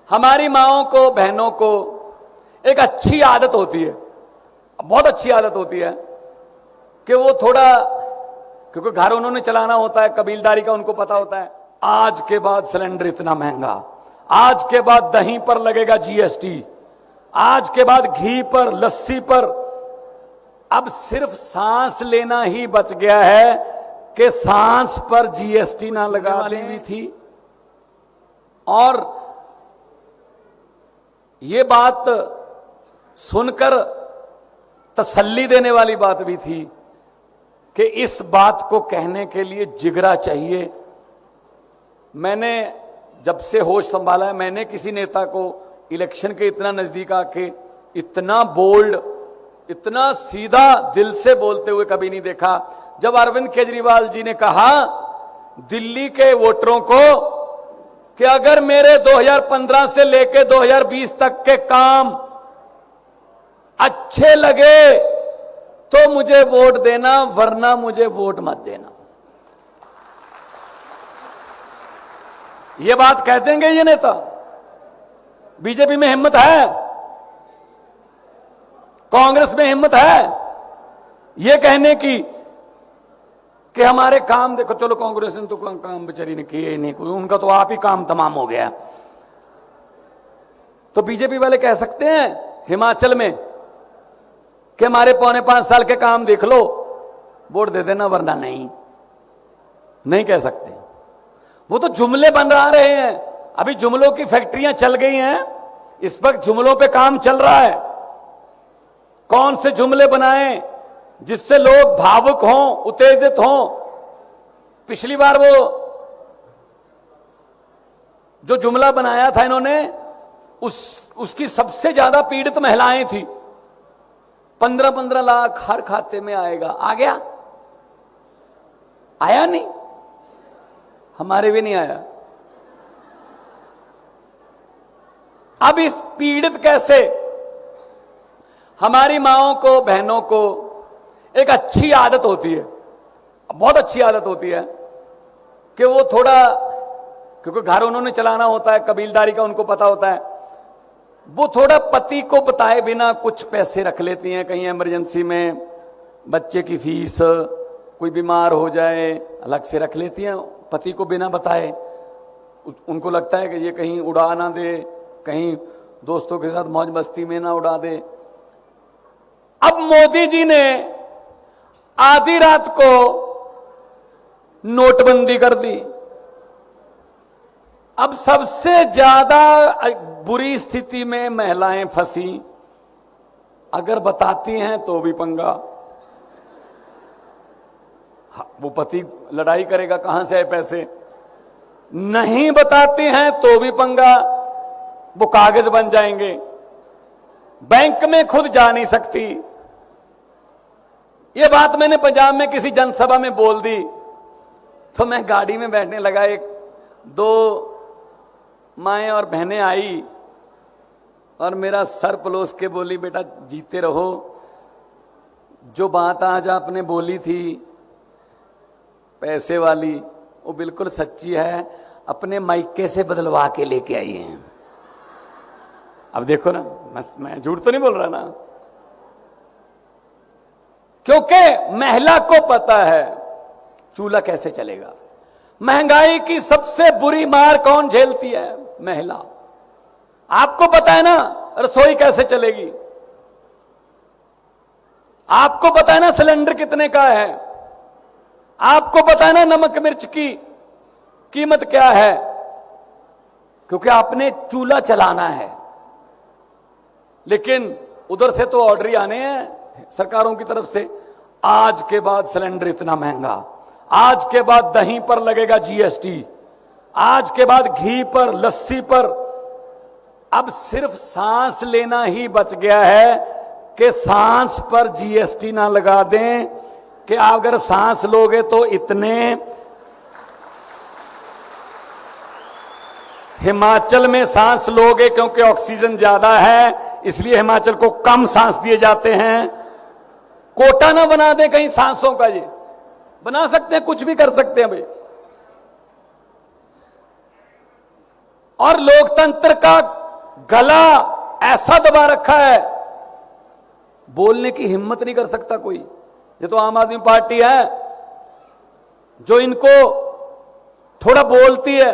हमारी माओं को, बहनों को एक अच्छी आदत होती है, बहुत अच्छी आदत होती है कि वो थोड़ा, क्योंकि घर उन्होंने चलाना होता है, कबीलदारी का उनको पता होता है। आज के बाद सिलेंडर इतना महंगा, आज के बाद दही पर लगेगा जीएसटी, आज के बाद घी पर, लस्सी पर। अब सिर्फ सांस लेना ही बच गया है कि सांस पर जीएसटी ना लगा वाली भी थी। और ये बात सुनकर तसल्ली देने वाली बात भी थी कि इस बात को कहने के लिए जिगरा चाहिए। मैंने जब से होश संभाला है, मैंने किसी नेता को इलेक्शन के इतना नजदीक आके इतना बोल्ड, इतना सीधा दिल से बोलते हुए कभी नहीं देखा। जब अरविंद केजरीवाल जी ने कहा दिल्ली के वोटरों को कि अगर मेरे 2015 से लेकर 2020 तक के काम अच्छे लगे तो मुझे वोट देना, वरना मुझे वोट मत देना। ये बात कह देंगे ये नेता? बीजेपी में हिम्मत है? कांग्रेस में हिम्मत है ये कहने की कि हमारे काम देखो? चलो कांग्रेस ने तो काम बेचारी ने किए ही नहीं, कोई उनका तो आप ही काम तमाम हो गया। तो बीजेपी वाले कह सकते हैं हिमाचल में कि हमारे 4.25 साल के काम देख लो, वोट दे देना, वरना नहीं। नहीं कह सकते। वो तो जुमले बन रहे हैं। अभी जुमलों की फैक्ट्रियां चल गई हैं, इस वक्त जुमलों पे काम चल रहा है। कौन से जुमले बनाएं जिससे लोग भावुक हों, उत्तेजित हों। पिछली बार वो जो जुमला बनाया था इन्होंने, उसकी सबसे ज्यादा पीड़ित महिलाएं थी। 15-15 लाख हर खाते में आएगा, आ गया? आया नहीं? हमारे भी नहीं आया। अब इस पीड़ित कैसे? हमारी माओं को, बहनों को एक अच्छी आदत होती है, बहुत अच्छी आदत होती है कि वो थोड़ा, क्योंकि घर उन्होंने चलाना होता है, कबीलदारी का उनको पता होता है, वो थोड़ा पति को बताए बिना कुछ पैसे रख लेती हैं कहीं इमरजेंसी में। बच्चे की फीस, कोई बीमार हो जाए, अलग से रख लेती हैं पति को बिना बताए। उनको लगता है कि ये कहीं उड़ा ना दे, कहीं दोस्तों के साथ मौज मस्ती में ना उड़ा दे। अब मोदी जी ने आधी रात को नोटबंदी कर दी। अब सबसे ज्यादा बुरी स्थिति में महिलाएं फंसी। अगर बताती हैं तो भी पंगा। वो पति लड़ाई करेगा, कहां से आए पैसे? नहीं बताती हैं तो भी पंगा, वो कागज बन जाएंगे। बैंक में खुद जा नहीं सकती। ये बात मैंने पंजाब में किसी जनसभा में बोल दी तो मैं गाड़ी में बैठने लगा, एक दो माएं और बहनें आई और मेरा सर पलोस के बोली, बेटा जीते रहो, जो बात आज आपने बोली थी पैसे वाली, वो बिल्कुल सच्ची है, अपने मायके से बदलवा के लेके आई हैं। अब देखो ना, मैं झूठ तो नहीं बोल रहा ना, क्योंकि महिला को पता है चूल्हा कैसे चलेगा। महंगाई की सबसे बुरी मार कौन झेलती है? महिला। आपको पता है ना रसोई कैसे चलेगी? आपको पता है ना सिलेंडर कितने का है? आपको पता है ना नमक मिर्च की कीमत क्या है? क्योंकि आपने चूल्हा चलाना है। लेकिन उधर से तो ऑर्डर ही आने हैं सरकारों की तरफ से, आज के बाद सिलेंडर इतना महंगा, आज के बाद दही पर लगेगा जीएसटी, आज के बाद घी पर, लस्सी पर। अब सिर्फ सांस लेना ही बच गया है कि सांस पर जीएसटी ना लगा दें कि अगर सांस लोगे तो इतने। हिमाचल में सांस लोगे क्योंकि ऑक्सीजन ज्यादा है, इसलिए हिमाचल को कम सांस दिए जाते हैं। कोटा ना बना दें कहीं सांसों का, ये बना सकते हैं, कुछ भी कर सकते हैं भाई। और लोकतंत्र का गला ऐसा दबा रखा है, बोलने की हिम्मत नहीं कर सकता कोई। ये तो आम आदमी पार्टी है जो इनको थोड़ा बोलती है,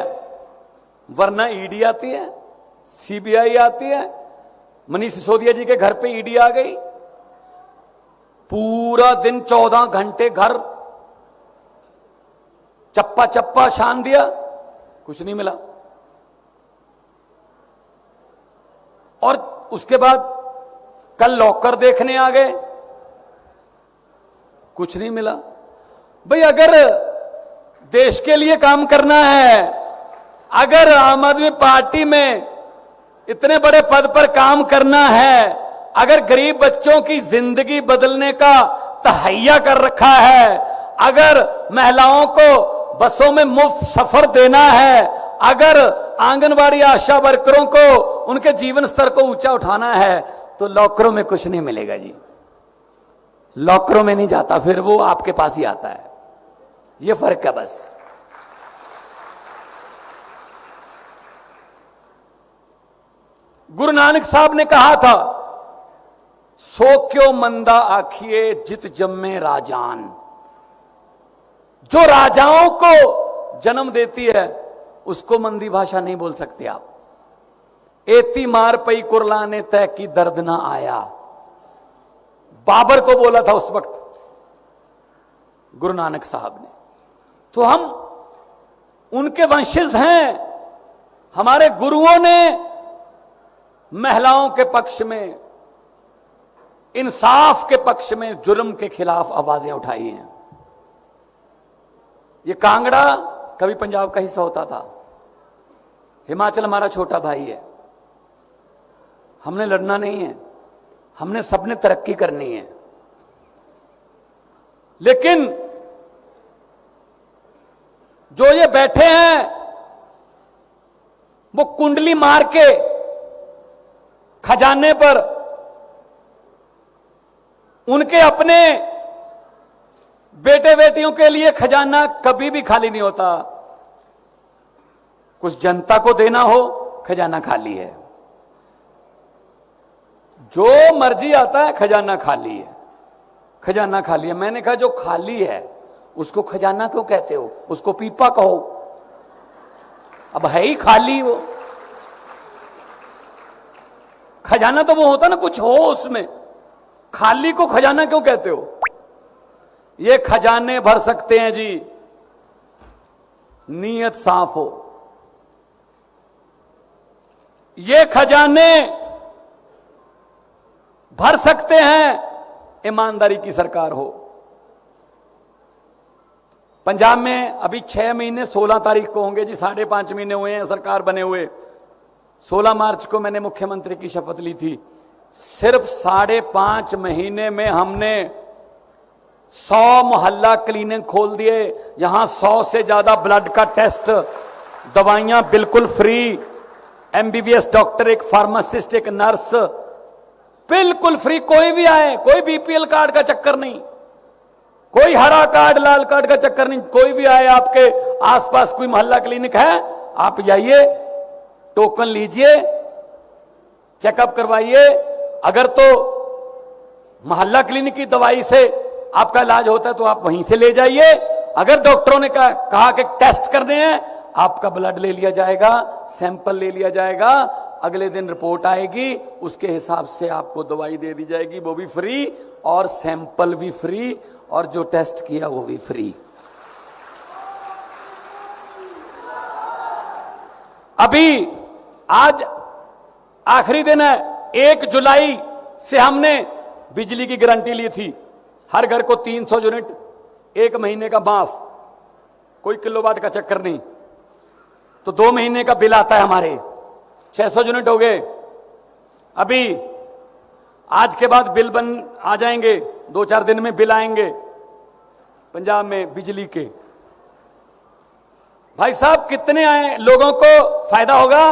वरना ईडी आती है, सीबीआई आती है। मनीष सिसोदिया जी के घर पे ईडी आ गई, पूरा दिन 14 घंटे घर चप्पा चप्पा छान दिया, कुछ नहीं मिला। और उसके बाद कल लॉकर देखने आ गए, कुछ नहीं मिला। भाई अगर देश के लिए काम करना है, अगर आम आदमी पार्टी में इतने बड़े पद पर काम करना है, अगर गरीब बच्चों की जिंदगी बदलने का तहैया कर रखा है, अगर महिलाओं को बसों में मुफ्त सफर देना है, अगर आंगनवाड़ी आशा वर्करों को उनके जीवन स्तर को ऊंचा उठाना है, तो लॉकरों में कुछ नहीं मिलेगा जी। लॉकरों में नहीं जाता, फिर वो आपके पास ही आता है। ये फर्क है बस। गुरु नानक साहब ने कहा था, सो क्यों मंदा आखिए जित जम्मे राजान। जो राजाओं को जन्म देती है उसको मंदी भाषा नहीं बोल सकते आप। एती मार पई कुरलाने तय की दर्द ना आया, बाबर को बोला था उस वक्त गुरु नानक साहब ने। तो हम उनके वंशज हैं। हमारे गुरुओं ने महिलाओं के पक्ष में, इंसाफ के पक्ष में, जुर्म के खिलाफ आवाजें उठाई हैं। ये कांगड़ा कभी पंजाब का हिस्सा होता था, हिमाचल हमारा छोटा भाई है। हमने लड़ना नहीं है, हमने सबने तरक्की करनी है। लेकिन जो ये बैठे हैं वो कुंडली मार के खजाने पर, उनके अपने बेटे बेटियों के लिए खजाना कभी भी खाली नहीं होता। कुछ जनता को देना हो, खजाना खाली है। जो मर्जी आता है खजाना खाली है, खजाना खाली है। मैंने कहा जो खाली है उसको खजाना क्यों कहते हो, उसको पीपा कहो। अब है ही खाली वो। खजाना तो वो होता ना कुछ हो उसमें, खाली को खजाना क्यों कहते हो। ये खजाने भर सकते हैं जी, नीयत साफ हो। ये खजाने भर सकते हैं ईमानदारी की सरकार हो। पंजाब में अभी 6 महीने 16 तारीख को होंगे जी, 5.5 महीने हुए हैं सरकार बने हुए। 16 मार्च को मैंने मुख्यमंत्री की शपथ ली थी। सिर्फ 5.5 महीने में हमने 100 मोहल्ला क्लिनिक खोल दिए। यहां 100 से ज्यादा ब्लड का टेस्ट, दवाइयां बिल्कुल फ्री, एमबीबीएस डॉक्टर, एक फार्मासिस्ट, एक नर्स बिल्कुल फ्री। कोई भी आए, कोई बीपीएल कार्ड का चक्कर नहीं, कोई हरा कार्ड लाल कार्ड का चक्कर नहीं। कोई भी आए, आपके आसपास कोई मोहल्ला क्लिनिक है, आप जाइए, टोकन लीजिए, चेकअप करवाइए। अगर तो मोहल्ला क्लिनिक की दवाई से आपका इलाज होता है तो आप वहीं से ले जाइए। अगर डॉक्टरों ने कहा कि टेस्ट करने हैं, आपका ब्लड ले लिया जाएगा, सैंपल ले लिया जाएगा, अगले दिन रिपोर्ट आएगी, उसके हिसाब से आपको दवाई दे दी जाएगी, वो भी फ्री, और सैंपल भी फ्री, और जो टेस्ट किया वो भी फ्री। अभी आज आखिरी दिन है, 1 जुलाई से हमने बिजली की गारंटी ली थी। हर घर को 300 यूनिट 1 महीने का माफ, कोई किलोवाट का चक्कर नहीं। तो 2 महीने का बिल आता है हमारे, 600 यूनिट हो गए। अभी आज के बाद बिल बन आ जाएंगे, 2-4 दिन में बिल आएंगे पंजाब में बिजली के। भाई साहब कितने आए, लोगों को फायदा होगा।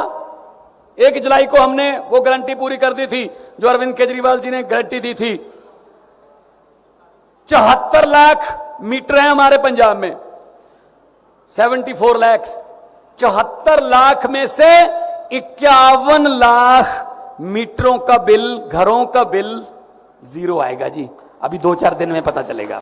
1 जुलाई को हमने वो गारंटी पूरी कर दी थी जो अरविंद केजरीवाल जी ने गारंटी दी थी। 74 लाख मीटर है हमारे पंजाब में, 74 लाख। 74 लाख में से 51 लाख मीटरों का बिल, घरों का बिल जीरो आएगा जी। अभी 2-4 दिन में पता चलेगा।